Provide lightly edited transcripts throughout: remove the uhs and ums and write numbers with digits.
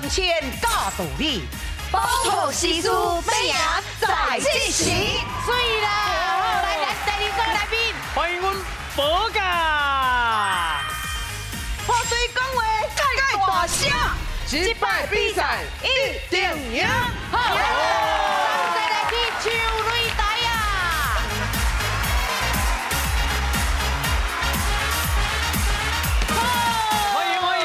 千大道理，包头习俗，美牙在进行。水啦，好来，咱第二个来宾，欢迎阮宝甲。话水讲话，盖大声，击败比赛一定赢。好，再来去唱擂台啊！欢迎欢迎。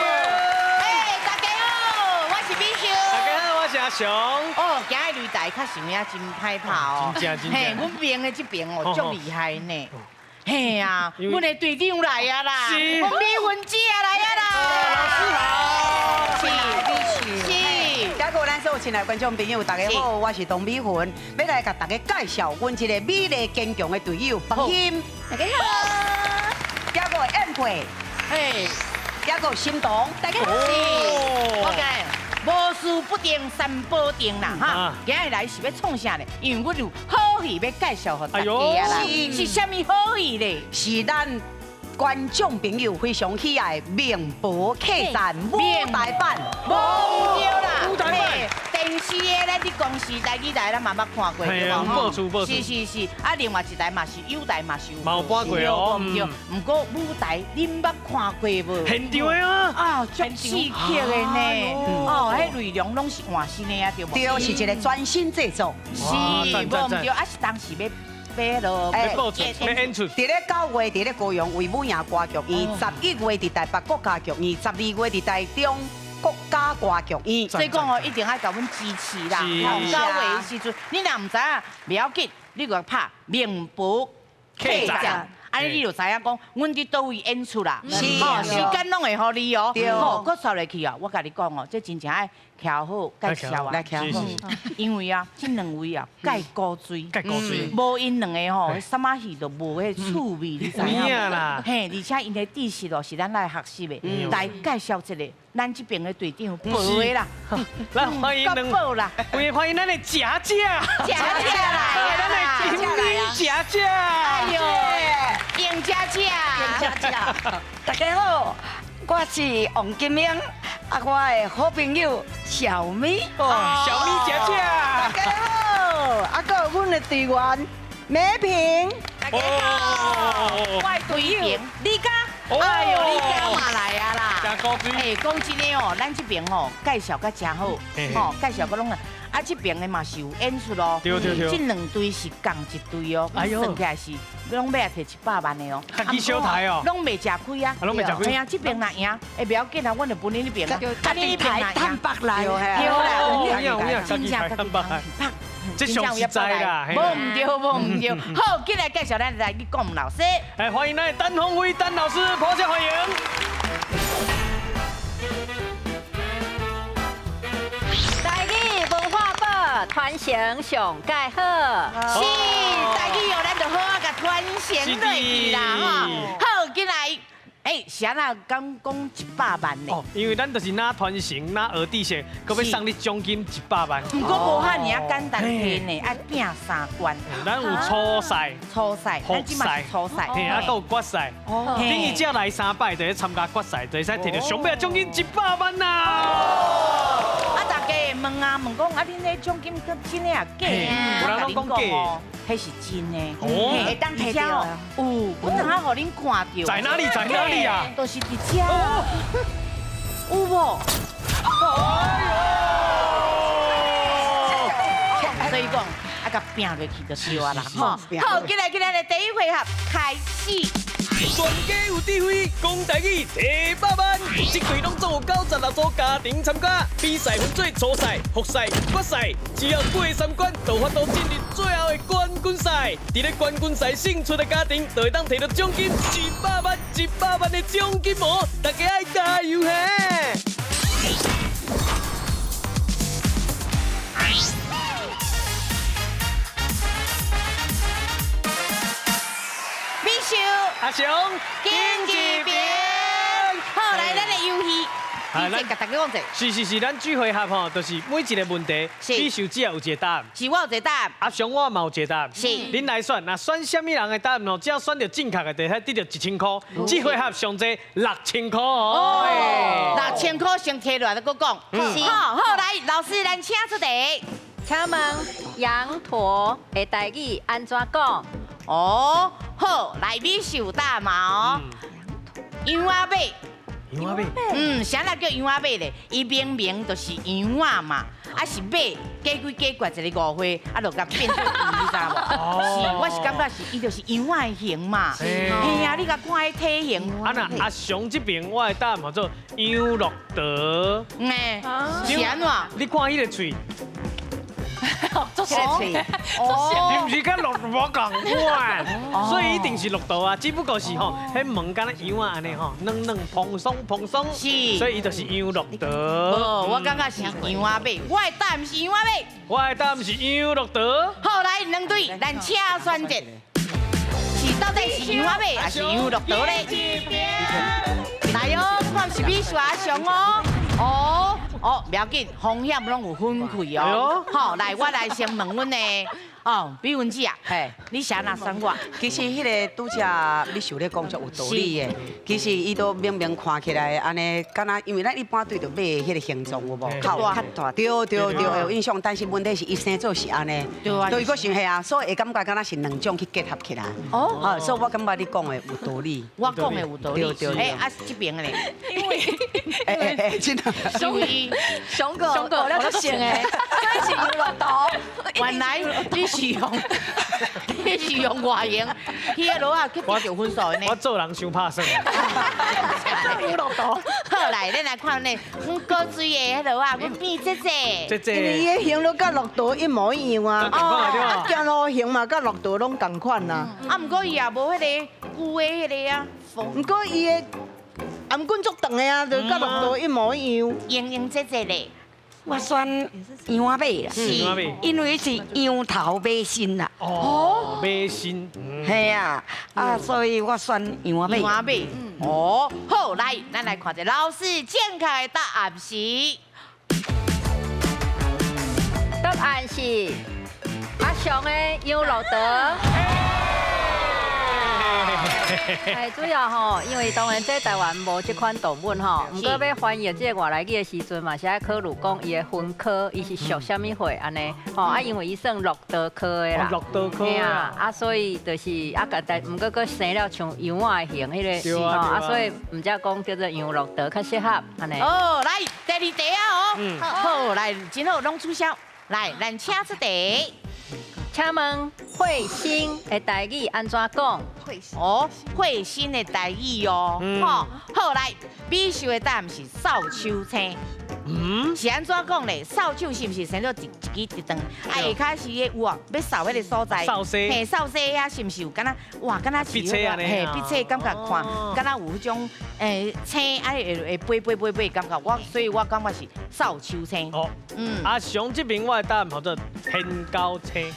哎，大家好，我是美秀。大家好，我是阿雄。哦，今日擂台较想要真歹拍哦。真正。嘿，阮边的这边哦，足厉害呢。嘿啊，阮的队长来啊啦，是我们李文姐来啊啦。老师好。是。加个咱所有亲爱的观众朋友，大家好，我是董美云，要来甲大家介绍阮一个美丽坚强的队友放心。大家好。加个宴会，嘿，加个心动，大家好。OK。无事不定三保定啦哈，今日来是要创啥咧？因为我有好戏要介绍给大家啦，是啥物好戏咧？是咱观众朋友非常喜爱《名博客栈》舞台版。无对啦，舞台版电视的咱伫公司台语台咱嘛捌看过对无？播出。是，啊，另外一台嘛是友台嘛是有。嘛有播过哦。对，不过舞台恁捌看过无？现场的啊。啊，足刺激的呢！哦，迄内容拢是换新的啊，对无？对，是一个全新制作。是，无唔对，啊是当时要落要播出，要演出。伫咧9月，伫咧高雄为母爷歌剧院；11月伫台北国家剧院；12月伫台中国家歌剧院。所以讲哦，一定爱甲阮支持啦！9月的时阵，你若唔知影，不要紧，你个拍名博客栈。安尼你就知影讲，阮伫倒位演出啦，是时间拢会互你哦。对吼，搁刷落去啊！我甲你讲哦，这真正爱徛好介绍啊，来徛好。因为啊，这两位啊，介高水，介高水。无因两个吼，什么戏都无迄趣味，你知影啦？嘿，而且因的知识哦，是咱来学习的，来介绍一个咱这边的队长宝的啦，来欢迎宝啦，欢迎咱的佳佳。佳佳来啊，咱的佳佳。哎呦，杨佳佳，大家好，我是王金英，啊，我的好朋友小咪。小咪佳佳。大家好，啊，还有阮的队员美萍。大家好，我的队长李佳，哎呦，李佳嘛来啊啦，真高水。哎，讲真的哦，咱这边哦介绍甲真好，哦介绍个拢啊，这边的嘛是有演出咯，对。这两队是共一队哦，算起来是拢要摕100万的哦。较去小台哦。拢未食亏啊。拢未食亏。哎呀，这边若赢，哎，不要紧啊，阮就分你那边啊。啊，你台坦白来，对啦，真正坦白。这上实在啦。无唔对。好，进来介绍咱来去讲老师。哎，欢迎咱的单鸿辉单老师，捧场欢迎。台语文化报传承上介好。是，台语哦，咱就好啊，甲传承落去啦哈。好，进来。哎，是安那讲100万呢？哦，因为咱就是拿传承，拿学知识，搁要送你奖金100万。不过无遐尔简单摕呢，爱拼3关。咱有初赛、初赛，咱即嘛是初赛，嘿，啊，搁有决赛。哦，等于只来3摆，就去参加决赛，就会使摕到上尾奖金100万呐。啊，大家会问啊，问讲啊，恁迄奖金跟真诶啊假？有人拢讲假，迄是真诶。哦，会当摕到。有，我等下互恁看到。在哪里？在哪里啊？都是伫遮。有无？所以讲，啊，甲拼落去就对啊啦。好，今日的第一回合开始。全家有智慧，讲台语摕100万。这队拢总有96组家庭参加，比赛分做初赛、复赛、决赛，只要过3关，就法度进入最后的冠军赛。伫咧冠军赛胜出的家庭，就会当摕到奖金100万，100万的奖金哦！大家爱加油嘿！美秀，阿雄，经济兵，好来，咱的游戏你这甲大家讲者，是，咱聚回合吼，就是每一个问题，比手只有一个答案。是我有一个答案。阿雄我嘛有一个答案。是。恁来选，那选什么人的答案吼？只要选到正确的，就得到1000块。这回合上济6000块哦。 6000块先摕落来，再讲。好，来，老师，咱请出题。请问羊驼的台语安怎讲？哦，好，来，美秀答嘛哦。羊仔尾。羊仔尾。啥人叫羊仔尾咧？伊明明就是羊仔嘛，啊是尾加几加怪一个误会，啊就甲变做羊，你知无？是，我是感觉是伊就是羊仔的形嘛。嘿啊，你甲看伊体型。啊那阿雄这边我的答案叫做杨乐德。是安怎？你看伊个喙。 做事情，是不是跟骆驼共款？所以一定是骆驼啊，只不过是吼，迄毛敢若羊啊安尼吼，嫩嫩蓬松蓬松，是，所以伊就是羊骆驼。哦，我感觉是羊仔尾，我的答案是羊仔尾，我的答案是羊骆驼。好，来两队，咱请选择，是到底是羊仔尾还是羊骆驼咧？来哦，看是美术阿雄哦。 哦，不要紧，风险拢有分开哦。好，来，我来先问阮的哦，比文姐啊，嘿，你啥哪选我？其实迄个拄则美秀咧讲就有道理的。其实伊都明明看起来安尼，敢若因为咱一般对着马的迄个形状有无？较大，对，有印象。但是问题是伊生做是安尼，对伊个想系啊，所以会感觉敢若是两种去结合起来。哦，所以我感觉你讲的有道理。我讲的有道理。对。啊，这边的咧，因为真的。熊哥，我了出现诶，这是羊骆驼。原来你是用外形，迄个落啊去比着分数的呢。我做人伤拍算。羊骆驼。好来，咱来看呢，高水的迄落啊，我变姐。因为伊的形都甲骆驼一模一样啊，啊，走路形嘛甲骆驼拢同款啦。啊，毋过伊也无迄个旧的迄个啊，毋过伊的颔棍足长的啊，就甲骆驼一模一样。英姐咧。 我选羊仔尾啦，因为是羊头马身啦。哦，马身。系啊，所以我选羊仔尾。羊仔尾。哦，好，来，咱来看者老师正确的答案是。答案是阿雄的羊骆驼。 哎，主要吼，因为当然在台湾无这款动物吼，不过要翻译这个外来语的时阵嘛，是爱考虑讲伊的分科，伊是属什么会安尼？吼啊，因为伊算骆驼科的啦，骆驼科啊，所以就是但不过佮生了像羊仔的形迄个，啊，所以唔只讲叫做羊骆驼较适合安尼。哦，来第二题啊哦，好，来，真好，拢取消，来，咱请出题。 请问彗星的台语安怎讲？哦，彗星的台语哦，好来，美秀的答案是扫帚星。是安怎讲咧？扫帚是不是生到一支一长？啊，下骹是有啊，要扫迄个所在，嘿，扫西遐是不是有敢若哇，敢若是笔册安尼，嘿，笔册感觉看，敢若有迄种青啊会飞感觉，所以我感觉是扫帚星。哦，阿雄这边我的答案叫做天高星。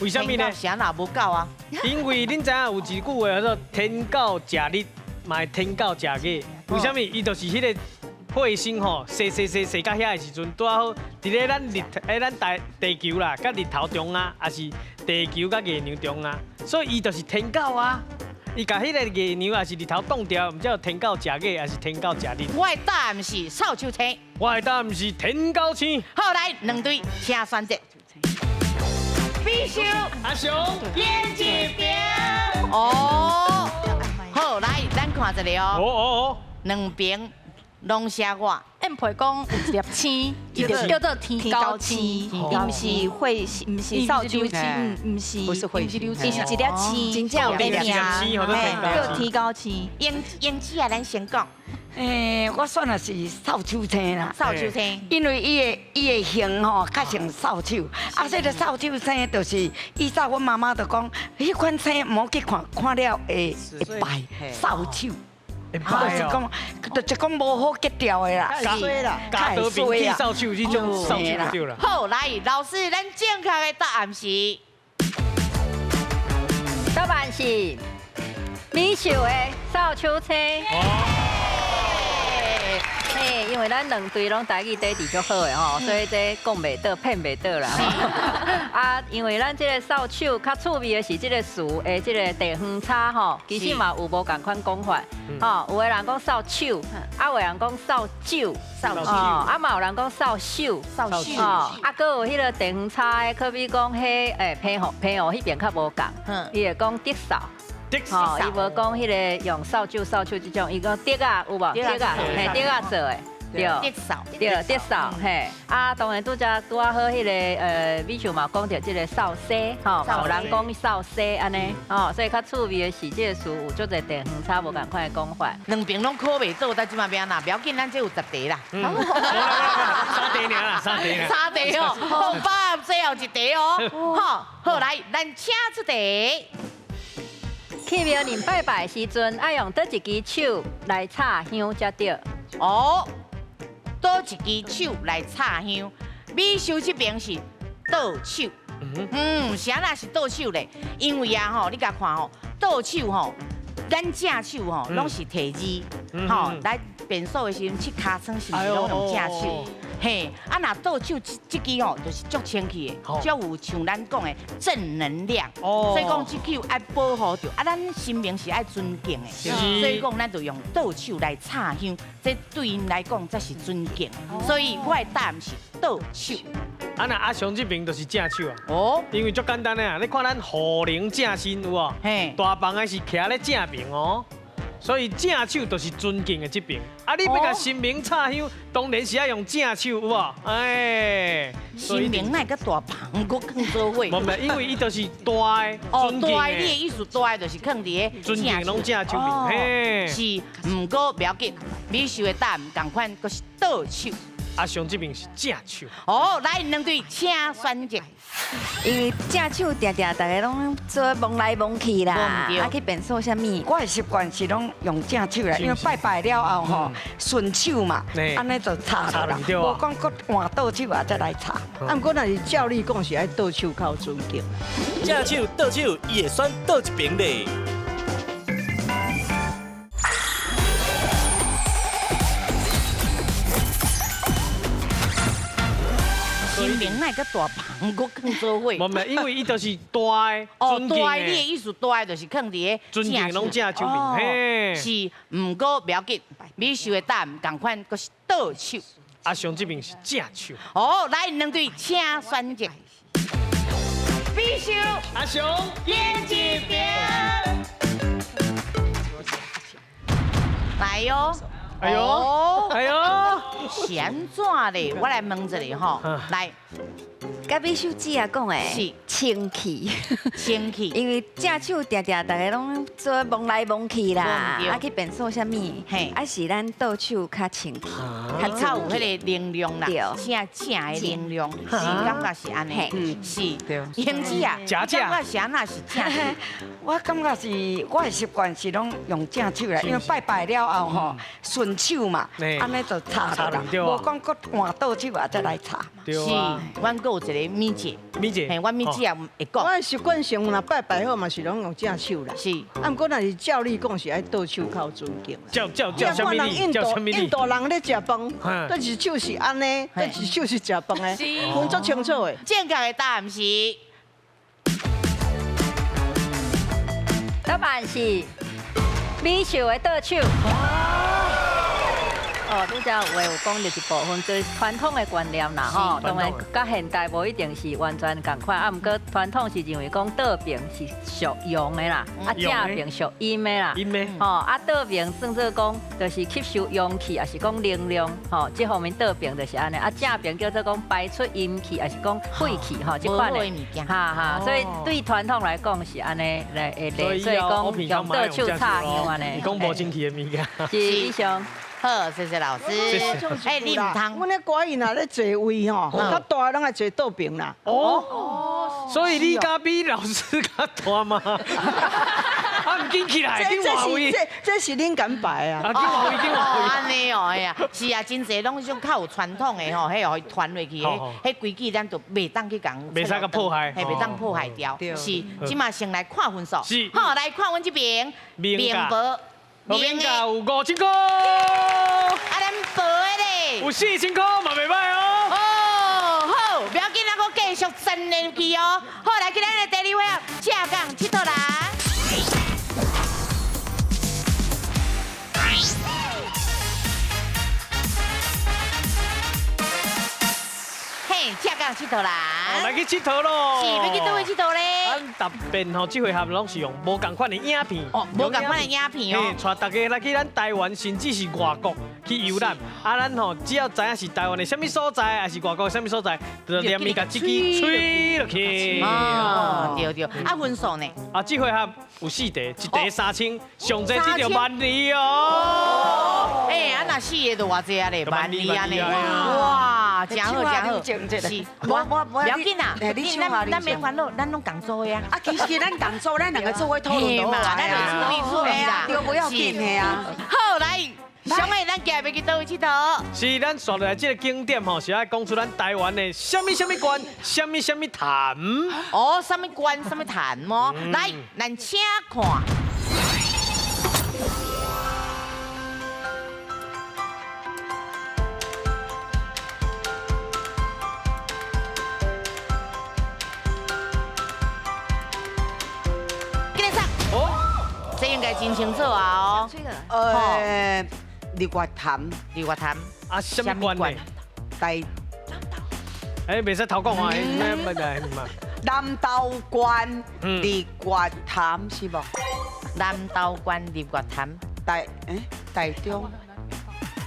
为什么呢？啥哪无够啊？因为恁知影有一句话叫做“天狗食日，嘛天狗食月”。为什么？伊就是迄个彗星吼，射到遐的时阵，拄好伫咧咱地球啦，甲日头中啊，还是地球甲月亮中啊，所以伊就是天狗啊。伊甲迄个月亮还是日头挡掉，唔知道天狗食月还是天狗食日。我的答案是扫帚星。我的答案是天狗星。好，来两队请选择。 必须阿雄边一边哦，好来，咱看一下哦，两边拢写我，按配讲有一粒星，叫做天高星，伊毋是彗星，毋是扫帚星，毋是，不是彗星，伊是一粒星，真正有一粒星，叫天高星。英姐啊，咱先讲。 我选的是扫帚星啦，扫帚星，因为伊的形吼较像扫帚，这个扫帚星就是依照我妈妈就讲，迄款星唔好去看，看了会败扫帚，就是讲，就是讲无好结掉的啦，衰啦，家得平地扫帚，这种扫帚对啦。好，来，老师，咱正确的答案是，答案是美秀的扫帚星。 嘿，因为咱两队拢台语底子足好的吼，所以这讲袂倒，骗袂倒啦。啊，因为咱这个扫帚较趣味的是这个词的这个地方差吼，其实嘛有无共款讲法。吼，有的人讲扫帚，啊有的人讲扫帚，啊嘛有人讲扫帚，哦，啊搁有迄个地方差的，可比讲迄偏河迄边较无共，伊会讲德扫。吼，伊无讲迄个用扫帚这种，伊讲德啊有无？德啊，嘿，德啊做的。对，德扫，嘿，啊，当然拄好迄个美秀嘛讲到这个扫西，吼，有人讲扫西安尼，哦，所以较趣味的是这个词有足侪地方差无共款的讲法。两边拢考袂倒，但即马变哪？不要紧，咱这有10题啦。3题尔啦，3题。3题哦，好吧，最后1题哦。好，好来，咱请出题。去庙林拜拜的时阵，爱用倒一支手来插香才对。哦。倒一支手来插香，美秀这边是倒手，啥那是倒手咧？因为啊吼，你甲看吼，倒手吼，咱正手吼拢是提字，吼来变数的时阵去尻川是毋是拢用正手？嘿，啊那倒手这支吼就是足清气的，足有像咱讲的正能量，所以讲这支爱保护着，啊咱神明是爱尊敬的，所以讲咱就用倒手来插香。这对因来讲，才是尊敬，所以我的答案是倒手。啊那阿雄这边就是正手啊，哦，因为足简单的啊，你看咱护灵正身有无？嘿，大房的是徛咧正面哦，所以正手就是尊敬的这边。啊，你要甲神明插香，当然是要用正手有无？哎，神明那个大房佫更做伙。无，因为伊就是大的尊敬的。大的，你的意思大的就是放伫个尊敬拢正手面，嘿。是，唔过不要紧，美秀的答案同款，佫是倒手。阿雄这边是正手。哦，来两队请选择。因为正手定定大家拢做蒙来蒙去啦，啊去变数啥物？我的习惯是拢用正手啦，因为拜拜了后吼，顺手嘛，安尼就插落啦，无讲搁换倒手啊再来插。啊，不过若是照你讲是爱倒手较尊敬。正手倒手，伊会选倒一边咧。神明那个大房佫更做伙。无，因为伊就是大的尊敬的。大的，你的意思大的就是放伫个尊敬拢正手面，嘿。是，唔过不要紧，美秀的答案同款，佫是倒手。阿雄这边是正手。哦，来两队请选择。美秀，阿雄，演一边。来哟。哎呦，哎呦，现怎咧？我来问一下吼，来，甲美秀姐啊讲诶，是清气，清气，因为正手定定大家拢做蒙来蒙去啦，啊去变数啥物，嘿，啊是咱倒手较清气，较有迄个能量啦，正的能量，是感觉是安尼，是，英子啊，假感觉是安那是正。我感觉是我的习惯是拢用正手啦，因为拜拜了后吼，顺手嘛，安尼就插落啦，无讲搁换倒手啊再来插。是，阮阁有一个米姐，嘿，阮米姐也会讲。我习惯上若拜拜好嘛是拢用正手啦。是，啊，不过若是照你讲是爱倒手较尊敬。叫什么哩？印度人咧食饭，倒一手是安尼，倒一手是食饭的，分足清楚的。正确的答案是。答案是美秀的倒手。哦，拄则有话有讲就是部分就是传统的观念啦吼，当然甲现代无一定是完全共款，啊，毋过传统是认为讲倒边是属阳的啦，啊正边属阴的啦，阴的，吼啊倒边算做讲就是吸收阳气，也是讲能量，吼这方面倒边就是安尼，啊正边叫做讲排出阴气，也是讲晦气，吼这款的，哈，所以对传统来讲是安尼来所以讲用倒手插香安尼，讲无清气的物件，是以上。好，谢谢老师。哎，你唔通，阮咧歌艺若咧坐位吼，较大拢爱坐倒边啦。哦，所以你甲比老师较大嘛？啊，唔紧起来，紧换位。这是恁敢摆啊？啊，紧换位，紧换位。安尼哦，哎呀，是啊，真侪拢种较有传统的吼，迄互伊传落去，迄规矩咱就袂当去讲，袂使甲破坏，嘿，袂当破坏掉。是，即马先来看分数。是，好，来看阮这边，面薄。面价有5000块。啊，咱薄的咧有4000块嘛，袂歹哦。哦，好，不要紧，咱个继续真连去哦。好，来，去咱的第二位啊，下港佚佗啦。嘿，下港佚佗啦。来去佚佗咯。是，要去倒位佚佗咧？咱逐遍吼，这回合拢是用无共款的影片。哦，无共款的影片哦。带大家来去咱台湾，甚至是外国去游览。咱吼只要知影是台湾的什么所在，还是外国的什么所在，就念伊甲自己吹落去。哦，对对。分数呢？这回合有4题，一题3000，上济只着12000哦。那4个就偌济啊咧，12000安尼。哇，真好真好。是，不要紧啦，咱免烦恼，咱拢共做的啊。其实咱共做，咱两个做伙讨论到咱就处理啦，对，不要紧的啊。好来。上个咱今日要去倒位佚佗？是咱选来这个景点吼，是爱讲出咱台湾的什么关，什么潭。哦，什么关，什么潭么？来，咱请看。给你唱。哦，这应该真清楚啊哦。日月潭，日月潭啊，什么关呢？大，袂使头讲话，咩来嘛？南投关日月潭是无？南投关日月潭，台中。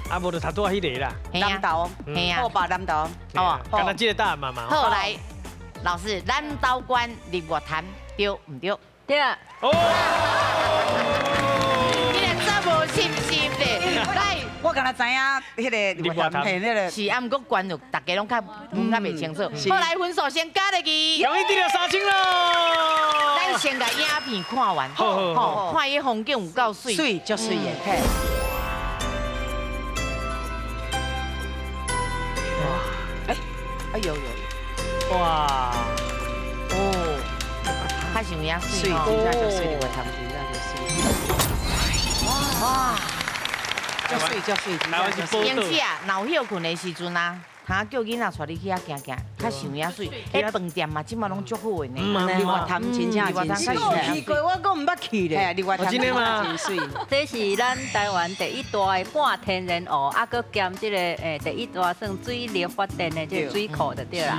啊，无就读多迄个啦。南投，好吧，南投。哦，刚才这个答案嘛。好来，老师，南投关日月潭对唔对？对啊。哦。无信心的，来，我刚才知影，迄个日月潭，迄个是，毋过关就大家拢较袂清楚。好，来分数先加落去，容易得了3000咯。咱先把影片看完，好，看伊风景有够水，水就水的，嘿。哇，哎呦呦，哇，哦，较像影水，水真正就水日月潭，真正就水。哇！叫水，台湾是宝岛。英姐啊，闹休困的时阵啊，他叫囡仔带你去遐行行，较想遐水。迄饭店嘛，即马拢足好的呢。日月潭真正真水。我去过，我搁唔捌去咧。日月潭真的真水。这是咱台湾第一大的半天然湖，啊，搁兼这个第一大算水力发电的这个水库就对啦。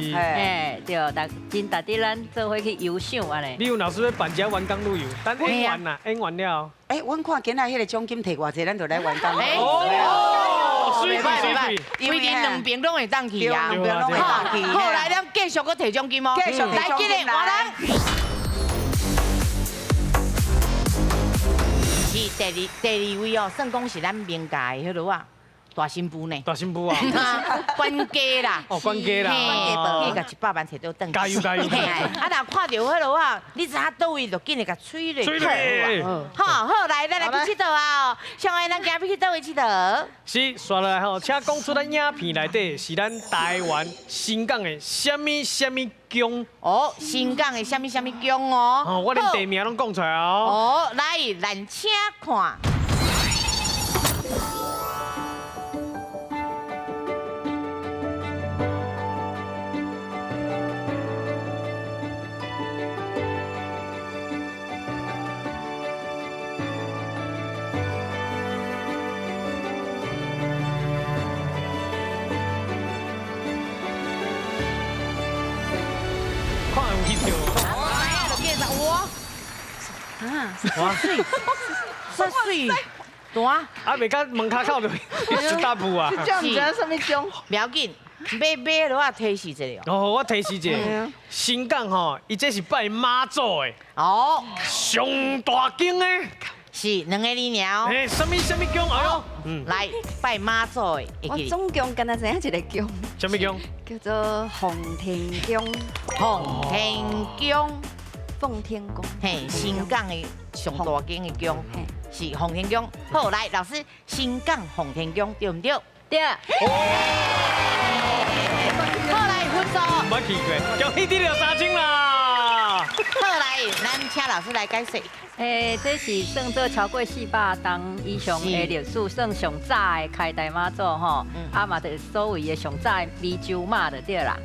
对，真值得咱做伙去游赏安尼。你有老师要办只员工旅游，但演完啦，演完了。阮看今仔迄个奖金摕偌济，咱就来员工。哦，水贵，因为连两边拢会当去啊。好，来，咱继续搁摕奖金哦。继续摕奖金来，是第二位哦，算讲是咱名家的迄落啊。大新妇呢？大新妇啊！管家啦，哦，管家啦，你甲100万摕到等。加油！啊，若看到迄落啊，你知影倒位就紧来甲吹落。好，来，咱来去佚佗啊！上个咱今日去倒位佚佗？是，刷来吼，请讲出咱影片内底是咱台湾新港的什么宫？哦，新港的什么宫哦？哦，我连地名拢讲出来哦。哦，来，咱请看。哇，水，大，啊，袂甲门口就一大步啊。叫唔知什么种？不要紧，买落啊提示一下哦，我提示一下，新港吼，伊这是拜妈祖的。哦，上大间的。是2个字了。什么宫？哎呦，来拜妈祖的，我总共敢若知影一个宫。什么宫？叫做奉天宫。奉天宫。奉天宫，嘿，新港的上大间的宫，是奉天宫。好，来，老师，新港奉天宫对唔对？对。好，来分数。捌去过，恭喜你了3000啦！好，来，来，咱请老师来解释。这是算做超过400年以上的历史，算上早的开台妈祖吼，嘛就是所谓的上早的美洲马就对啦。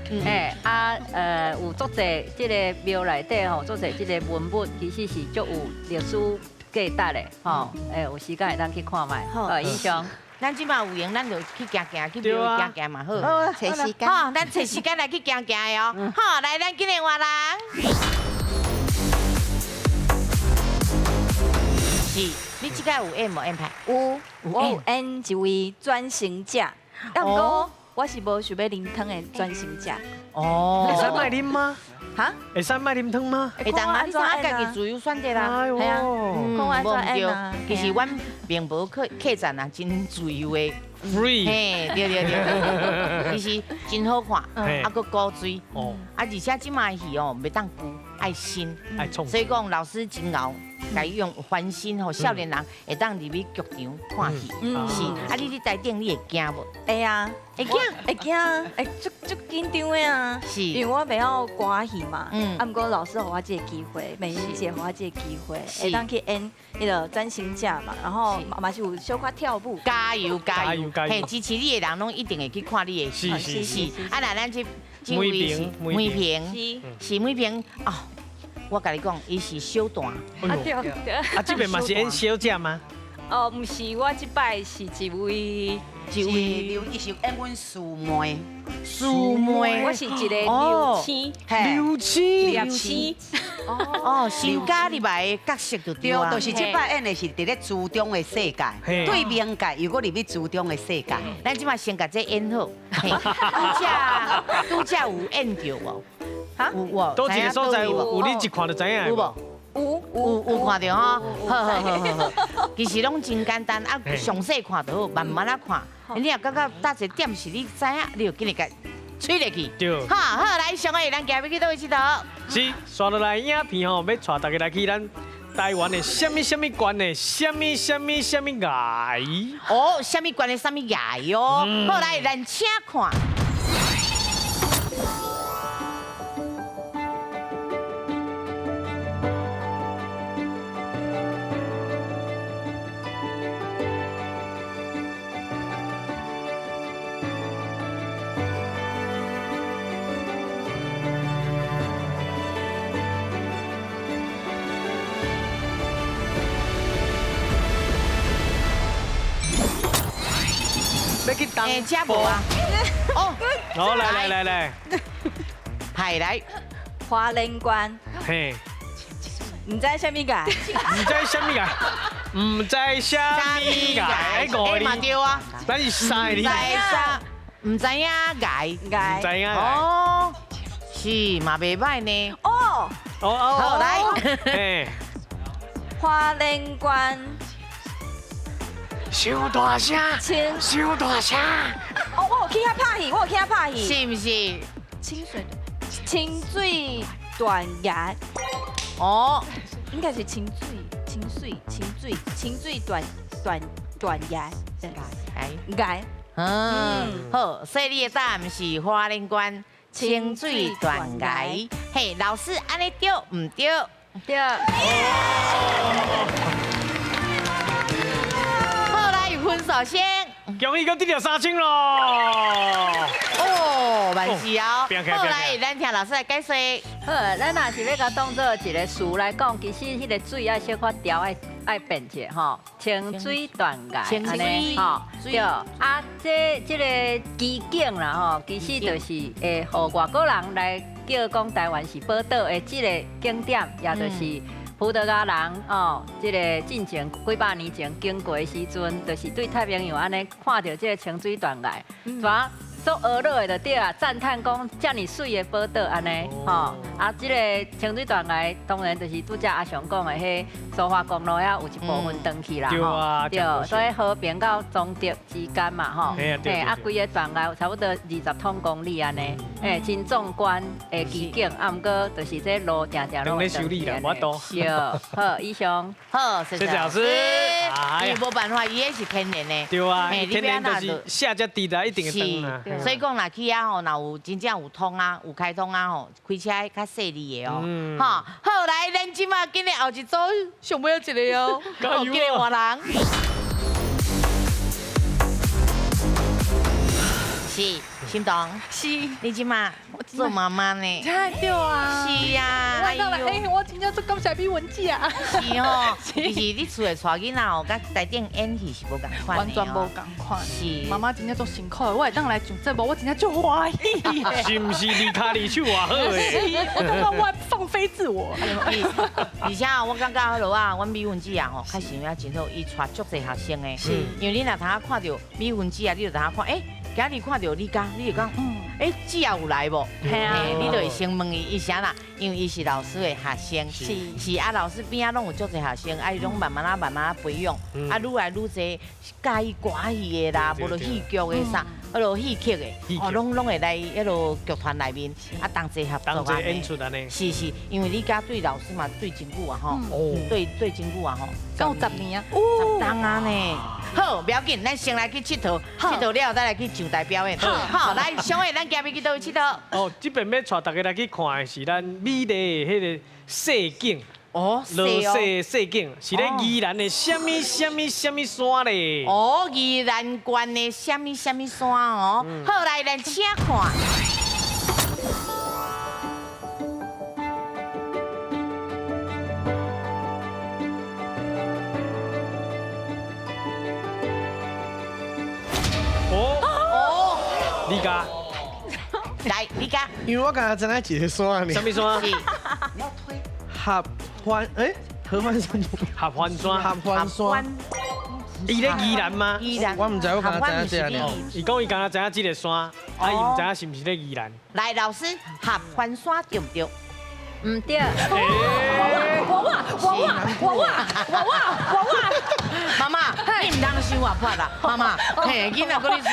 有足侪这个庙内底吼，足侪这个文物其实是足有历史价值的吼。有时间会当去看卖，印象。咱即马有闲，咱就去行行，去庙里行行嘛好。找时间。好，咱找时间来去行行的哦。好，来，咱今日换人。是，你即摆有演无演派？有，我有演一位转型者，但不过我是无想要啉汤的转型者。会使卖啉吗？哈？会使卖啉汤吗？会当啊，你怎啊家己自由选择啦？哎呦，看安怎演对啊？其实阮并无客栈啊，真自由的。 free， 嘿，对，其实真好看，啊，佮古锥，哦，啊，而且即卖戏哦，袂当旧，爱新，爱创，所以讲老师真熬，家用翻新吼，少年人会当入去剧场看戏，是，啊，你台顶你会惊无？会啊，会惊，会惊，会足紧张的啊。是，因为我袂晓歌戏嘛，嗯，啊，毋过老师互我这个机会，美玲姐互我这个机会，会当去演迄个转型者嘛，然后嘛是有小可跳舞，加油加油！嘿，油！支持你的人拢一定会去看你的戏，是。啊，那咱这位是梅萍，是梅萍哦。我甲你讲，伊是小段。对。啊，这边嘛是演小姐吗？哦，毋是，我即摆是一位，伊是演阮师妹，我是一个刘青，刘青。哦，新加入来的角色就对啊，就是这摆演的是伫咧珠中的世界，对面界又搁入去珠中的世界。咱即马先甲这演好，拄则有演着无？哈？有无？倒一个所在有你一看就知影。有无？有看到吼，好。其实拢真简单，啊，详细看就好，慢慢啊看。你若感觉搭一点是你知影，你就紧日甲吹入去。对。好，来上个咱今日要去倒位佚佗？是，刷落来影片吼，要带大家来去咱台湾的什么馆的什么崖。哦，什么馆的什么崖哦？好，来咱请看。要去当？这无啊。哦，好，来，系来。花莲关，嘿，唔知什么界？唔知什么崖？唔知什么崖？哎嘛对啊，咱是三个。唔知影崖，唔知影。哦，是嘛袂歹呢。哦，好来。嘿，花莲关。收大声！收大声！哦，我有去遐拍戏，是毋是？清水断崖。哦，应该是清水断崖。崖。好，所以你的答案是花莲关清水断崖。嘿，老师，安尼对唔对？对。分数先，恭喜到得到3000咯！哦，万事哦。好来，咱听老师来解释。好，咱若是要甲当做一个词来讲，其实迄个水爱小可调爱变者吼，清水断崖，安尼吼，对。啊，这个奇景啦吼，其实就是会互外国人来叫讲台湾是宝岛的这个景点，也就是葡萄牙人哦，这个进前几百年前经过的时阵，就是对太平洋安尼看到这个清水断崖，怎做俄勒的就对啊，赞叹讲遮尔水的宝岛安尼吼，啊，这个清水断崖当然就是拄则阿翔讲的迄苏花公路遐有一部分登去啦吼，对，所以和平到中德之间嘛吼，嘿，啊，规个断崖差不多20通公里安尼。真壮观的奇景，啊，毋过就是这路定定拢在修理啦，我懂。是，好，以上。好，谢谢老师。因为无办法，伊迄是天然的。对啊，天然就是下只地的一定会长啊。所以讲，若去啊吼，若有真正有通啊，有开通啊吼，开车较细腻的哦。哈，好来，咱即马今日后一组上尾一个哦，好，今日换人。是，心动。是，你即马做妈妈呢？对啊。是呀，哎呦，我真正做感谢美文姐啊。是吼，其实你厝的带囡仔哦，甲台顶演戏是无共款的，完全无共款。是，妈妈真正做辛苦的，我会当来上节目，我真正足欢喜。是毋是你卡里手偌好诶？我感觉我放飞自我。而且我感觉迄落啊，阮美文姐啊吼，较想要真好，伊带足侪学生的。是，因为你若通看到美文姐啊，你就通看，今日看到你家，你就讲，姐也有来无？系啊，你就会先问伊啥啦？因为伊是老师的学生，是啊，老师边啊拢有足侪学生，啊，伊拢慢慢啊培养，啊，愈来愈侪介意歌戏的啦，无就戏剧的啥，迄落戏曲的，拢会来迄落剧团内面，啊，同齐合作啊。同齐演出安尼。是，因为你家对老师嘛对真久啊吼，对真久啊吼，刚有10年啊，10当啊呢。好，不要紧，咱先来去佚佗，佚佗了再来去上台表演。好，来，小伟，咱今日去倒去佚佗？哦，这边要带大家来去看的是咱美丽的迄个世景。哦，世景是咧宜兰的什么山咧？哦，宜兰县的什么山哦。好，来，咱请看。你家，来，你家，因为我刚才正在一个山呢。什么山？是合欢合欢山。合欢山。合欢山。伊咧宜兰吗？宜兰。我唔知，我刚才知影这样。伊讲伊刚才知影这个山，啊，伊唔知影是毋是咧宜兰。来，老师，合欢山对唔对？唔对。妈妈，你唔当想我破啦，妈妈，嘿，囡仔跟你做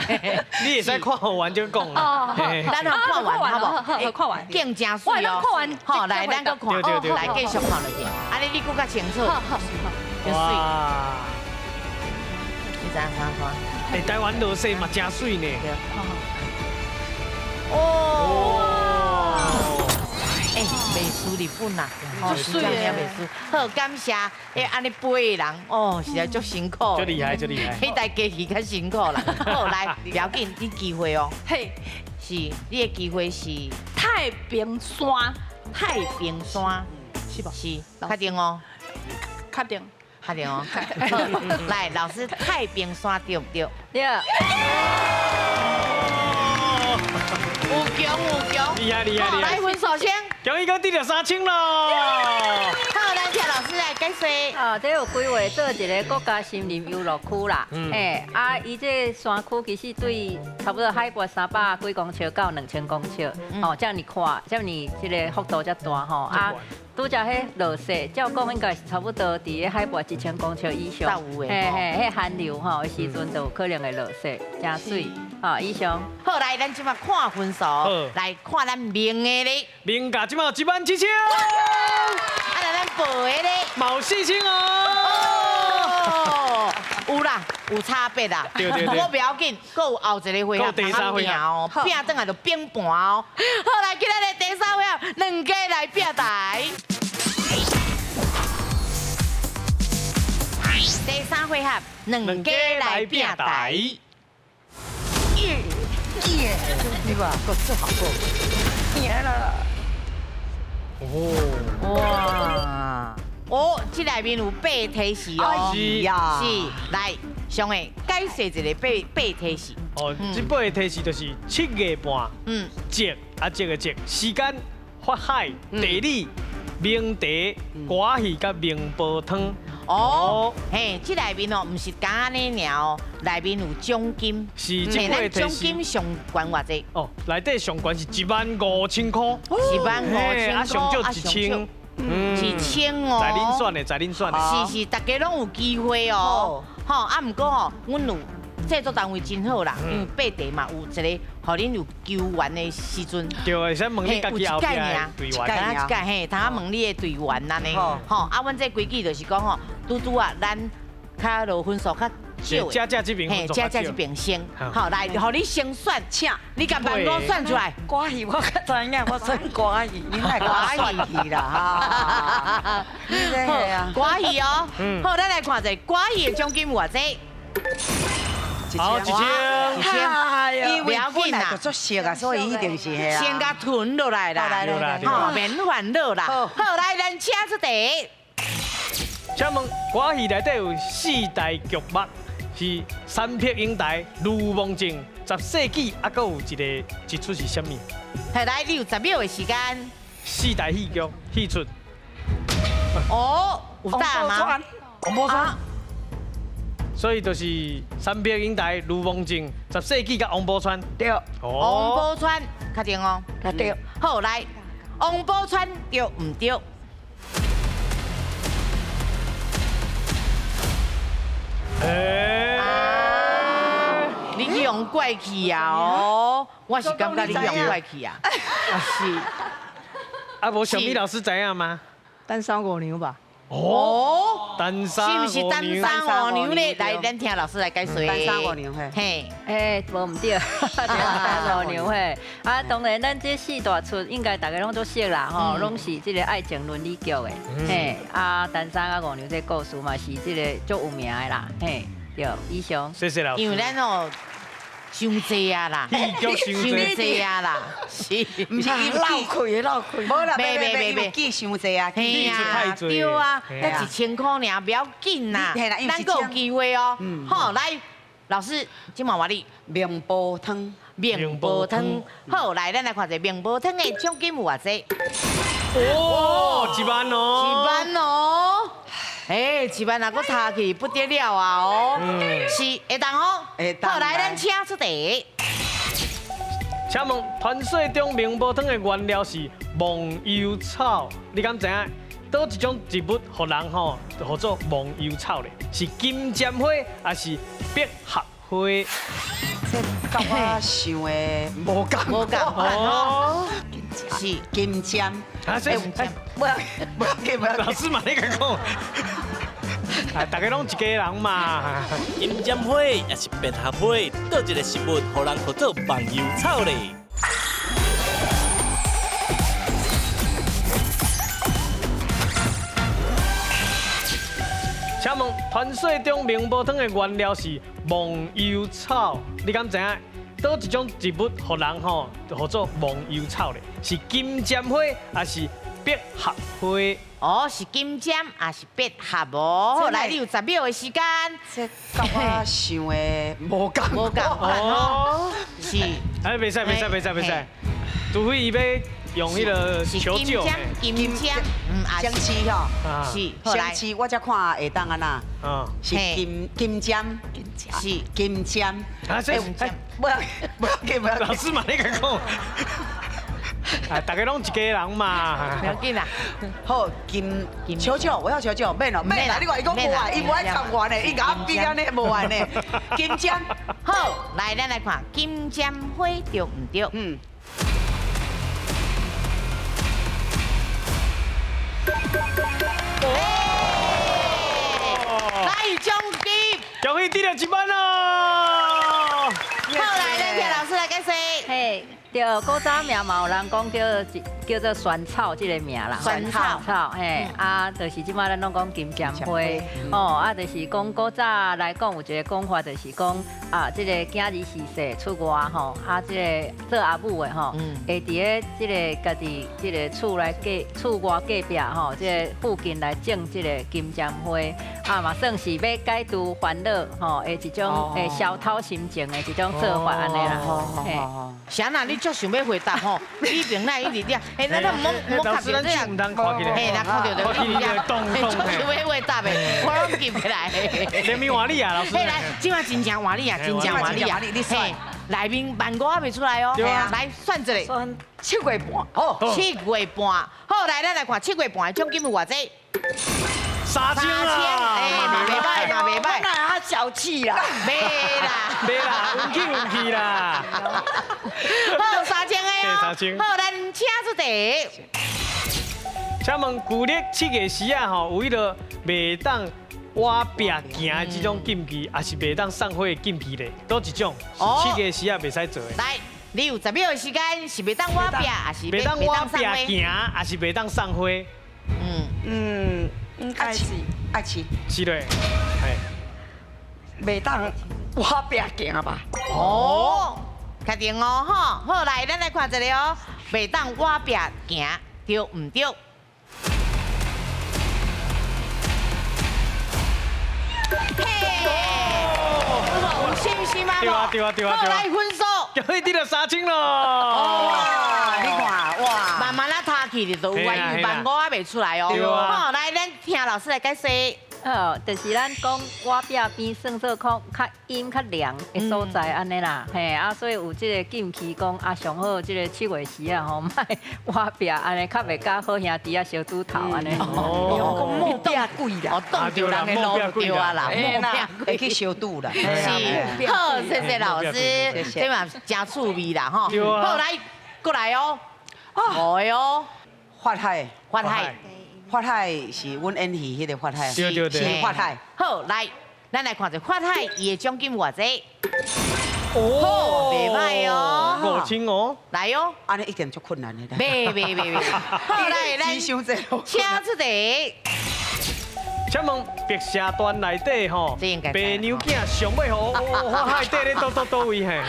诶，你会使看完就讲啦。咱好看完，好不？看完，景真水哦。看完，好，来，咱搁看，对，来继续看落去，安尼你更较清楚，就水。你知影啥看？台湾落雪嘛真水呢。哦。袂输日本啦，真正袂输。好，感谢安尼飞的人，实在足辛苦。足厉害。迄台机器较辛苦啦。好，来，不要紧，你机会哦。嘿，是，你的机会是太平山，是吧？是，确定哦。确定哦。好，来，老师，太平山对唔对？对。有强。厉害。来，分数先。终于讲得到3000咯！好，咱请老师来解说。这有规划做一个国家森林游乐区啦。伊这山区其实对差不多海拔300几公尺到2000公尺，这样你看，这样你这个幅度才大吼。拄则迄落雪，照讲应该是差不多伫个海拔1000公尺以上。迄寒流吼的时阵就有可能会落雪，真水。以上。好，来，咱即马看分数，来看咱明的咧。明价即马17000。来咱报的咧。毛4000哦。有啦，有差别啦。对。我不要紧，搁有后一个回合，第三回合哦，拼转来就拼盘哦。好，来，今日的第三回合，2家来拼台。第三回合，2家来拼台。你吧，够最好够。赢了。哇！这内面有8提示哦。是，来，上个解释一个8提示。这8个提示就是7月半。节的节，时间、法海、地理、名茶、歌戏甲名煲汤。这内面唔是讲安尼尔哦，内面有奖金。是这8个提示。奖金上悬偌济？内底上悬是15000块。15000，上少1000。是1000哦。在恁选的。是，大家拢有机会哦。唔过阮有制作单位真好啦，因为八地嘛有一个，互恁有救援的时阵。对，会使问你家己后壁的队员。敢若一届嘿，通啊问你的队员安尼。吼，啊，阮这规矩就是讲吼，拄啊，咱较落分数较。加这边，嘿，加这边先，好来，互你先选，请你甲班哥选出来。歌戏我较知影，我选歌戏，你太歌戏啦哈。好，歌戏哦，好，咱来看一下歌戏的奖金有偌济。好，1千。因为本来就作熟啊，所以一定是嘿啊。先甲囤落来啦，吼，免烦恼啦。好，来，咱请出题。请问歌戏内底有4大剧目。是三匹英台、如梦境、10世纪，啊，搁有一出是啥物？系来，你有10秒的时间。4大戏剧戏出。哦，有答吗？王宝钏。所以就是三匹英台、如梦境、10世纪甲王宝钏。对。王宝钏，确定哦。对。好来，王宝钏对唔对？你去用怪气啊！哦，我是感觉你用怪气啊。是。啊，无小米老师知影吗？单山五牛吧。哦。单山是不是单山五牛咧？来，咱听老师来解说。单山五牛嘿。嘿，无唔对，单山五牛嘿。啊，当然，咱这4大出应该大家拢都熟啦吼，拢是这个爱情伦理剧的。嘿，啊，单山啊五牛这故事嘛是这个足有名的啦。嘿，对，以上。谢谢老师。因为咱哦。伤济啊啦，戏剧伤济啊啦，是，唔是闹亏的闹亏，无啦，别记伤济啊，嘿啊，对啊，那1000块尔，不要紧啦，咱够有机会哦。好，来，老师，今晚话你面煲汤，面煲汤，好，来，咱来看一下面煲汤的奖金有偌济？哦，1万哦，1万哦。哎，1万若搁差去不得了啊！哦，是会当哦。好，来，咱请出题。请问传说中明煲汤的原料是忘忧草，你敢知影？倒一种植物，互人吼，叫做忘忧草咧？是金针花，还是百合花？这甲我想的无共哦，是金针。啊，这不要老师嘛，你甲讲。啊，大家拢一家人嘛。金针花也是百合花，倒一个食物，互人叫做忘忧草咧。请问传说中明煲汤的原料是忘忧草，你敢知影？倒一种植物，互人吼，叫做忘忧草咧？是金针花，还是百合花？哦，是金针，还是百合哦？来，你有10秒的时间。这甲我想的无共哦，是。哎，袂使，除非伊要用迄个求救。金针，相似吼，是。相似，我才看会当安那。是金针，是金针。啊，这不要紧。老师嘛，你甲讲。啊，大家拢一家人嘛。不要紧啦。好，求救，我要求救，免啦，你话伊讲无啊，伊无爱参完的，伊甲我比安尼无完的。金针，好，来，咱来看金针花对唔对？来奖金，恭喜得了1万哦！好，来，咱听老师来解说。嘿。对，古早名嘛有人讲叫做萱草这个名啦，萱草，嘿，啊，就是即摆咱拢讲金针花，哦，啊，就是讲古早来讲有一个讲法，就是讲啊，这个囝儿逝世出外吼，啊，这个做阿母的吼，会伫咧这个家己这个厝内厝外隔壁吼，这个附近来种这个金针花，啊嘛算是要解除烦恼吼的一种诶消透心情的一种做法安尼啦，嘿。啥呐？你足想要回答吼？你平来一直点，哎，咱唔好卡住这样，嘿，那看到就看到，足想要回答的，我拢记起来。连名换你啊，老师。嘿，来，今晚真正换你啊，真正换你啊，你嘿，内面万五还未出来哦，来算一个，7月半，哦，7月半，好，来，咱来看7月半的奖金有偌济？3000，哎，袂歹，我哪小气啦。没啦，没啦，运气啦。好，3000个哦。 3000好，咱请出题。请问旧历7月时啊吼，有迄个袂当挖壁行的这种禁忌，还是袂当送火的禁忌咧？都一种7月时啊袂使做的。来，你有10秒的时间，是袂当挖壁，还是袂当挖壁送花？行，还是袂当送火？应该是爱吃。是嘞，嘿。袂当我壁行吧？哦，确定哦，吼。好，来，咱来看一下哦，袂当挖壁行，对唔对？嘿，有信心吗？对啊对啊对啊对啊好，来分数。恭喜你了3000咯！哇，你看哇，慢慢啊，他去就都有啊，因为万5还袂出来哦。对啊好，来，咱听老师来解释。好，就是咱讲瓦壁边算做较阴较凉的所在安尼啦，嘿啊，所以有即个禁忌讲啊，上好即个7月时啊吼，卖瓦壁安尼较袂甲好兄弟啊小拄头安尼。哦，木壁贵啦。哦，冻着人的路就对啊啦，嘿啦会去小肚啦。是，好，谢谢老师，这嘛真趣味啦吼。对啊好，来，过来哦。哦哟，发海，发海，发海是阮演戏迄个发海，对对对是发海。好，来，咱来看一下发海伊的奖金偌济。哦，袂歹哦5000哦。来哦，安尼一点足困难的啦。袂。好，来，咱只想这路。请出题。请问白蛇段内底吼，这应该知白娘囝上尾吼，我海底咧倒位嘿？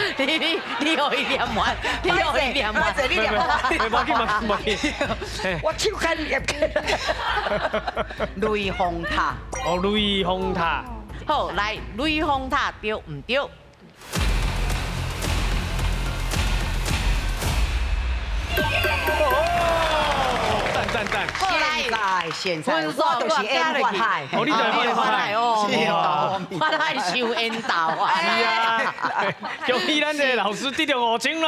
你有一点完，你有一点完，这你两个。冇紧。我手干捏。雷峰塔，哦，雷峰塔。好，来，雷峰塔对唔对？赞。好来，现在分数我就是演发海。哦，你就是发海哦，是哦发海受缘投啊。是啊，恭喜咱的老师得到5000咯。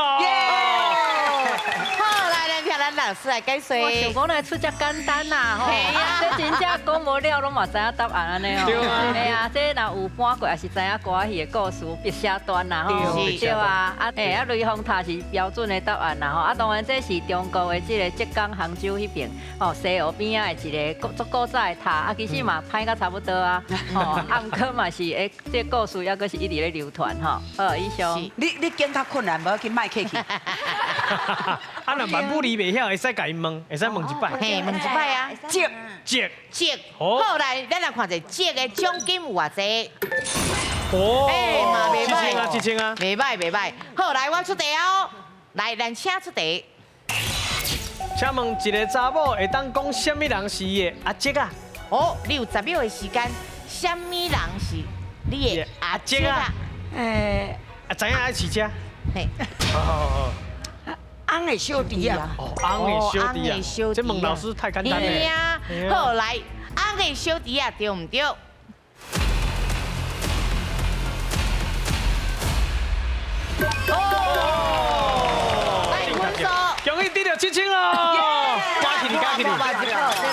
好，来，咱听咱老师来解释。我想讲来出遮简单啦吼，嘿啊这真正讲无了，拢嘛知影答案安尼哦。对啊嘿啊，这若有搬过，也是知影歌戏的故事，白蛇段啦吼，对对啊，嘿啊，雷峰塔是标准的答案啦吼，啊，当然这是中国的这个浙江杭州迄边哦，西湖边仔的一个足古早的塔，啊，其实嘛歹甲差不多啊，吼，啊，毋过嘛是诶，这故事还阁是一直咧流传吼，以上。你见较困难，无要紧卖客气。啊，若万不离袂晓，会使甲伊问，会使问一摆。嘿，问一摆啊。接。好，好来，咱来看一下这个奖金有偌济。哦。哎嘛袂歹啊，7000啊。袂歹。好，来，我出题哦。来，咱请出题。请问一个查某会当讲什么人是伊的阿姐啊？哦，你有10秒的时间，什么人是你的阿姐啊？啊，知影爱饲车。嘿，翁的小弟啊。哦，翁的小弟啊。这问老师太简单对了。呀。好，来，翁的小弟啊，对唔对？来分数。恭喜得到7000咯！加起你。这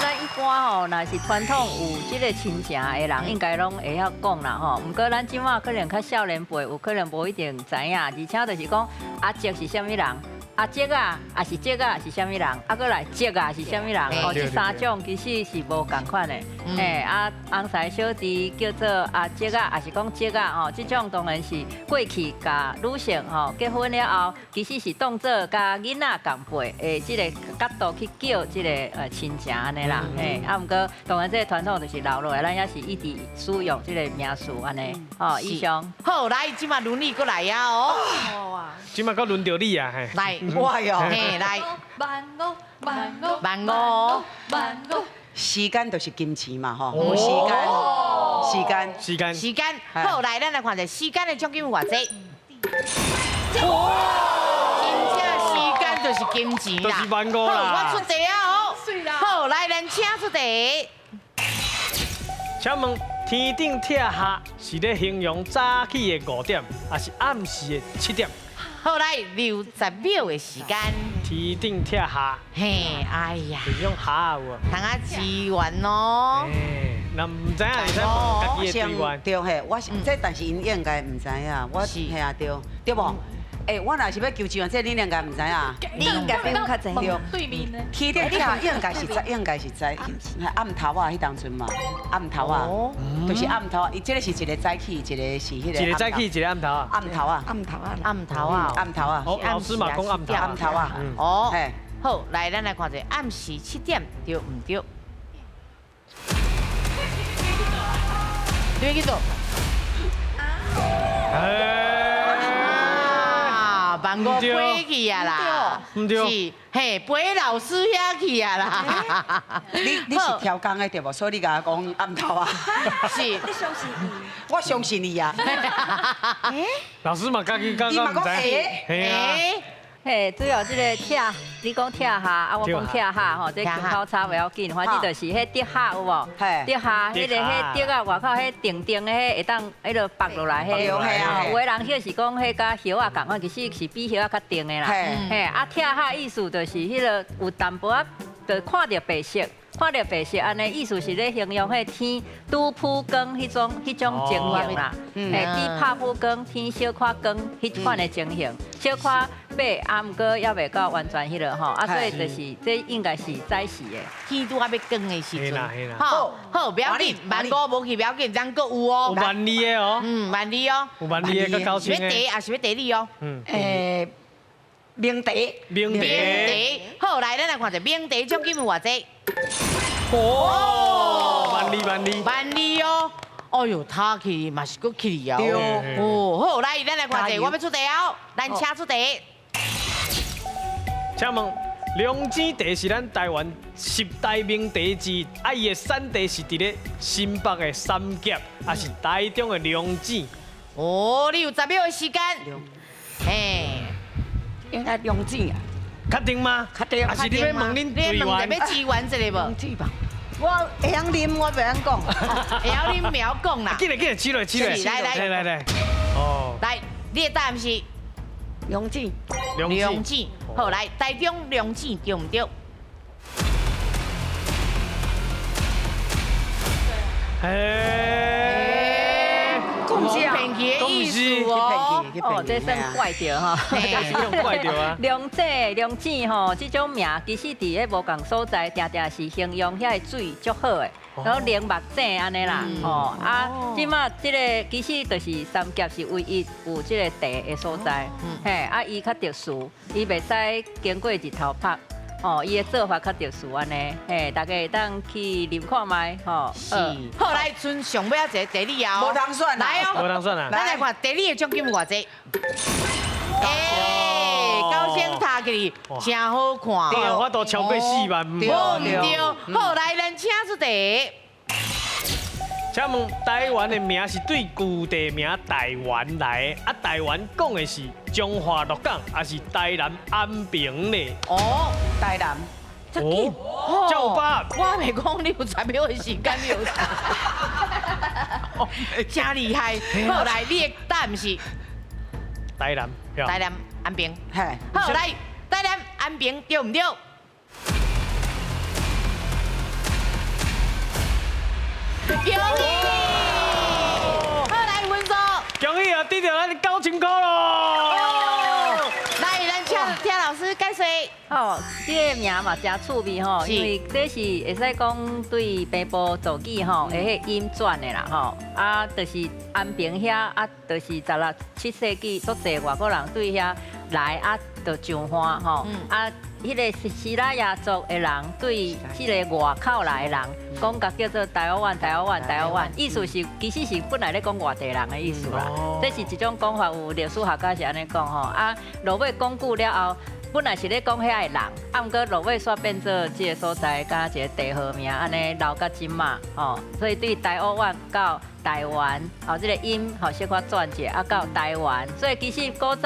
咱一般吼，若是传统有即个亲情的人，应该拢会晓讲啦吼。毋过咱即马可能较少年辈，有可能无一定知影，而且就是讲阿姐是啥物人。阿姐啊，也是姐啊，是啥物人？啊，过来姐啊，是啥物人？哦，这3种其实是无共款的。嘿，啊，翁婿小弟叫做阿姐啊，也是讲姐啊，吼，这种当然是过去甲女性吼结婚了后，其实是当做甲囡仔共辈诶，这个角度去叫这个亲情安尼啦。嘿，啊，毋过当然这个传统就是留落来，咱也是一直使用这个名词安尼。哦，以上。好，来，即马轮你过来呀哦。即马搁轮到你啊，嘿。来。我哟，嘿，来，万五，时间就是金钱嘛，吼，哦时间。时间，好，来，咱来看一下时间的奖金有偌济。真正时间就是金钱啦。就是万5啦。好，我出题啊哦。好，来，咱请出题。请问天顶拆下是咧形容早起的5点，还是暗时的7点？好，来留10秒的时间。天顶拆下，嘿，哎呀，是用下有无？通啊支援哦。那唔知影，你使问家己的队员。对嘿，我是这，但是因应该唔知影，我是嘿啊对不？哎，我若是要求志愿，这你应该唔知影。你应该比我较知影。对面呢？起点跳应该是知，暗头啊，迄当阵嘛，暗头啊，就是暗头啊。伊这个是一个早起，一个是迄个。一个早起，一个暗头啊。暗头啊，暗头啊，暗头啊。哦，老师嘛讲暗头。暗头啊。哦，嘿，好，来，咱来看者暗时7点对唔对？对去做。万五飞去啊啦，唔对，是嘿飞老师遐去啊啦。你是调工的对无？所以你甲我讲暗头啊。是，你相信伊？我相信你啊。老师嘛家己刚刚唔知。嘿啊。嘿，主要这个跳，你讲跳下，啊我讲跳下吼，这拳口差不要紧，反正就是迄跌下有无？跌下，迄个迄跌啊，外口迄定定的迄会当迄落拔落来迄，有的人迄是讲迄甲叶啊共款，其实是比叶啊较定的啦。嘿，啊跳下意思就是迄个有淡薄仔，就看到白色。看到白色，安尼意思是咧形容迄天拄曝光迄种情形啦。嘿，天拍曝光，天小可光，迄款的情形，小可白，啊，毋过也袂到完全迄落吼，啊，所以就是这应该是早时的。天拄啊要光的时阵。好，好，不要紧，万五无去不要紧，咱阁有哦。有万二的哦。万二哦。有万二的搁高清的。是要茶还是要茶你哦？诶，明茶。明茶。好，来，咱来看者明茶奖金有偌济？哦，万二哦！哎呦，他去嘛是搁去啊！哦，好，来，咱来看者，我要出题哦，咱请出题。请问，龙井茶是咱台湾10大名茶之一，啊，伊的产地是伫咧新北的三峡，还是台中的龙井？哦，你有10秒的时间。嘿，应该龙井啊。确定吗？确定。还是你要问恁队员？要支援一个无？龙井吧。我会晓啉，我袂晓讲。会晓啉，袂晓讲啦。紧来，起来！来。哦。来，你的答案是龙井。龙井。好，来，台中龙井对唔对？嘿。恭喜啊！骗去的意思哦。哦，这算怪着哈。是用怪着啊。龙井吼，这种名其实伫迄无共所在，常常是形容遐个水足好的，然后龙目井安尼啦。哦啊，即马这个其实就是三峡是唯一有这个茶的所在。嘿，啊，伊较特殊，伊袂使经过日头晒。哦，伊的做法较特殊安尼，嘿，大家会当去啉看卖，吼。是。好，来，剩上尾一个第二啊。无通选来哦。无通选啊。咱来看第二个奖金有偌济。高升塔去，真好看。对，我都超过4万。对。好，来，咱请出题。请问台湾的名是对旧地名台湾来的，啊，台湾讲的是中华鹿港，还是台南安平呢？哦，台南。哦，叫爸。我袂讲你有10秒的时间，你有。真厉害！好，来，你的答案是台南。台南安平。嘿。好，来，台南安平对唔对？恭喜！好，来分数。恭喜啊，得到咱9000块咯！来，咱请老师解说。哦，这个名嘛真趣味吼，因为这是会使讲对北部造句吼，会迄音转的啦吼。啊，就是安平遐啊，就是16、17世纪足侪外国人对遐来啊，就上欢吼。啊，迄个西拉雅族的人对迄个外口来的人，讲甲叫做台湾，意思是其实是本来咧讲外地人的意思啦。这是一种讲法，有历史学家是安尼讲吼。啊，落尾讲久了后。本来是咧讲遐个人，啊，毋过落尾煞变做即个所在，甲一个地号名，安尼留到今嘛，吼，所以对台湾到台湾，吼，即个音吼小可转者，啊，到台湾，所以其实古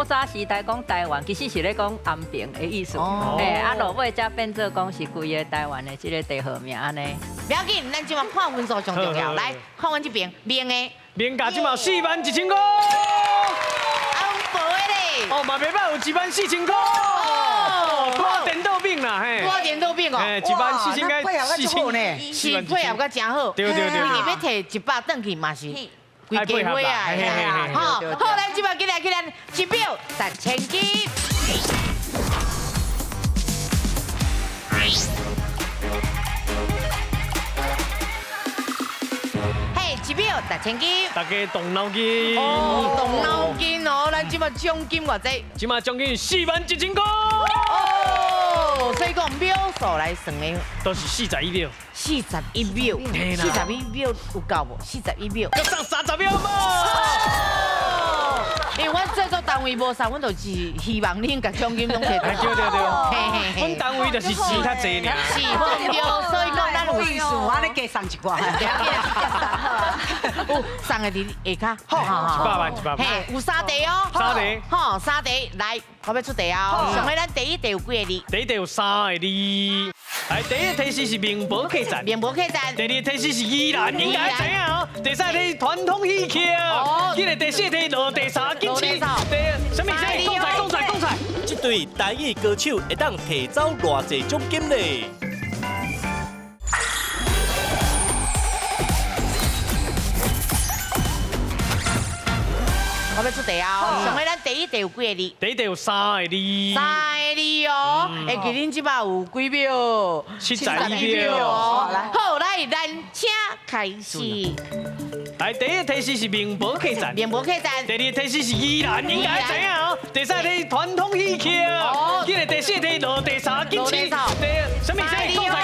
早时代讲台湾，其实是咧讲安平的意思，嘿，啊，落尾才变做讲是规个台湾的即个地号名，安尼。不要紧，咱今晚看分数上重要，来看阮这边明的，明价今嘛41000块。安博的。哦，嘛袂歹，有14000块。哦，挂电脑柄啦。啦，嘿。多点豆饼哦。哎，一万四千配合四千较好呢，是配合个真好。对对对你要摕100转去嘛是。规家伙啊！嘿嘿嘿好，好，咱即摆进来，1秒1000斤。嘿，1秒1000斤。大家动脑筋。哦，动脑筋哦，咱即摆奖金偌济？即马奖金41000块。哦，所以讲秒数来算的，都是41秒。 41秒，41秒有够无？41秒，要上30秒嘛！因为阮制作单位无上，阮就是希望恁甲奖金拢摕到。对对对，嘿阮单位就是钱较济尔。是，无对，所以讲咱有倍数，安尼加送一寡。有送的伫下骹，100万100万。嘿，有3题哦。 3题，吼，3题来，我要出题哦。上尾咱第1题有几个字？第一题有3个字。来，第一个提示是名博客栈。名博客栈。第二个提示是宜兰，应该知影哦。第三个题传统戏曲。今日第4题落地沙金翅。第什么？讲出来。这对台语歌手会当提走偌济奖金呢？我要出题啊！上尾咱第1题有几个字？第一题有3个字。 3个字哦，会记恁即摆有几秒？71秒哦。好，来，咱请开始。来，第一个提示是名博客栈。名博客栈。第二个提示是宜兰，应该知影哦。第三个题传统戏曲。今日第4题落地沙金翅。第什么？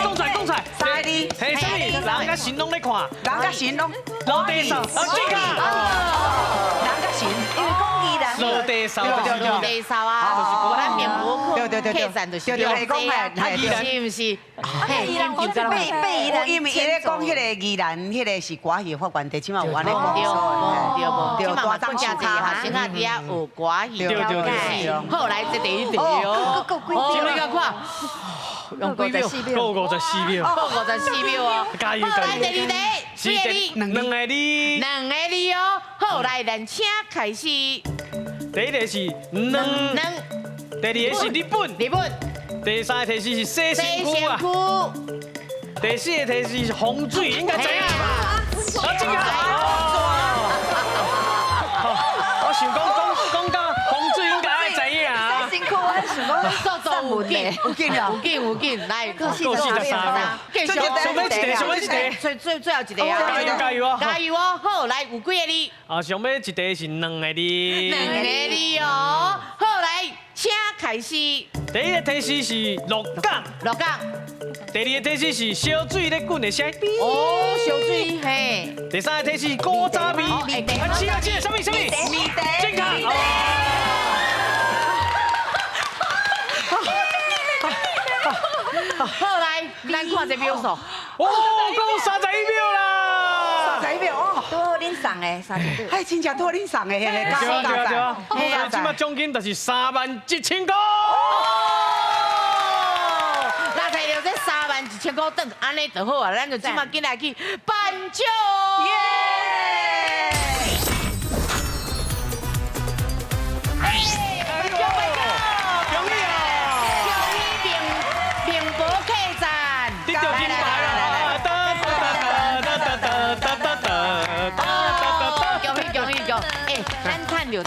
讲出来。3个字。嘿，什么？人甲神拢咧看。人甲神拢落地沙。正确。人甲神，因为讲宜兰。落地沙。落地沙啊，就是咱名博客栈就是对，是毋是？嘿，因为伊咧讲迄个宜兰，迄个是歌戏发源地，起码有安尼讲。对，大张正济哈，先下底下有歌戏。对。好，来这第1题哦。前面个看。用几秒？够54秒。够54秒哦。加油！来第2题，几个字？2个字。2个字哦。好，来，咱请开始。第一个是两，第二个是日本，第三个提示是洗身躯啊，第4个提示是洪水，应该知影吧？正确。我想讲到洪水应该爱知影啊。辛苦，我想讲速度有劲，来，够43秒，继续，上尾一题，最后一题啊！加油哦！好，来有几个字？啊，上尾一题是2个字。2个字哦。好，来，请开始。第一个提示是鹿港，第二个提示是烧水咧滚的声。哦，烧水嘿。第三个提示是古早味。7个字，什么？正确。好来，咱看这秒数。哦，够31秒啦！31秒哦，都恁送的30秒。哎，真正都恁送的，嘿，对。好，今麦奖金就是31000块。那摕到这31000块等，安尼就好啊，咱就今麦进来去颁奖。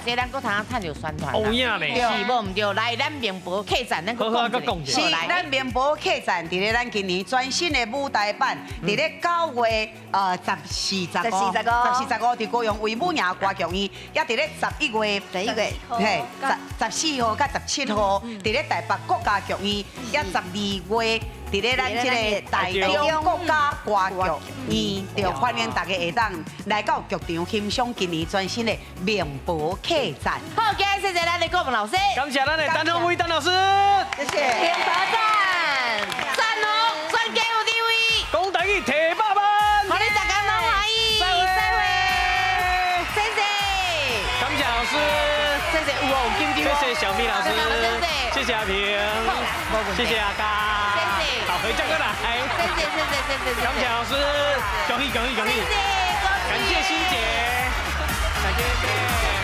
这咱搁通趁着宣传。有影咧。是无唔对，来咱名博客栈，咱搁讲一下。是，咱名博客栈伫咧咱今年全新的舞台版，伫咧9月14、15伫高雄维武营歌剧院，也伫咧11月嘿14号甲17号伫咧台北国家剧院，也12月。伫咧咱即个台中国家歌剧院，就欢迎大家下当来到剧场欣赏今年全新的名博客栈。好，今日谢谢咱的郭文老师，感谢咱的陈宏伟陈老师，谢谢。点罚赞哦，专家有地位，讲台语提爸爸，好，你大家拢欢喜，再会，谢谢，感谢老师，谢谢有哦，金金，谢谢小咪老师，谢谢阿平，谢谢阿嘉。好，回家过来。谢谢。感谢老师，恭喜！感谢欣姐，感谢。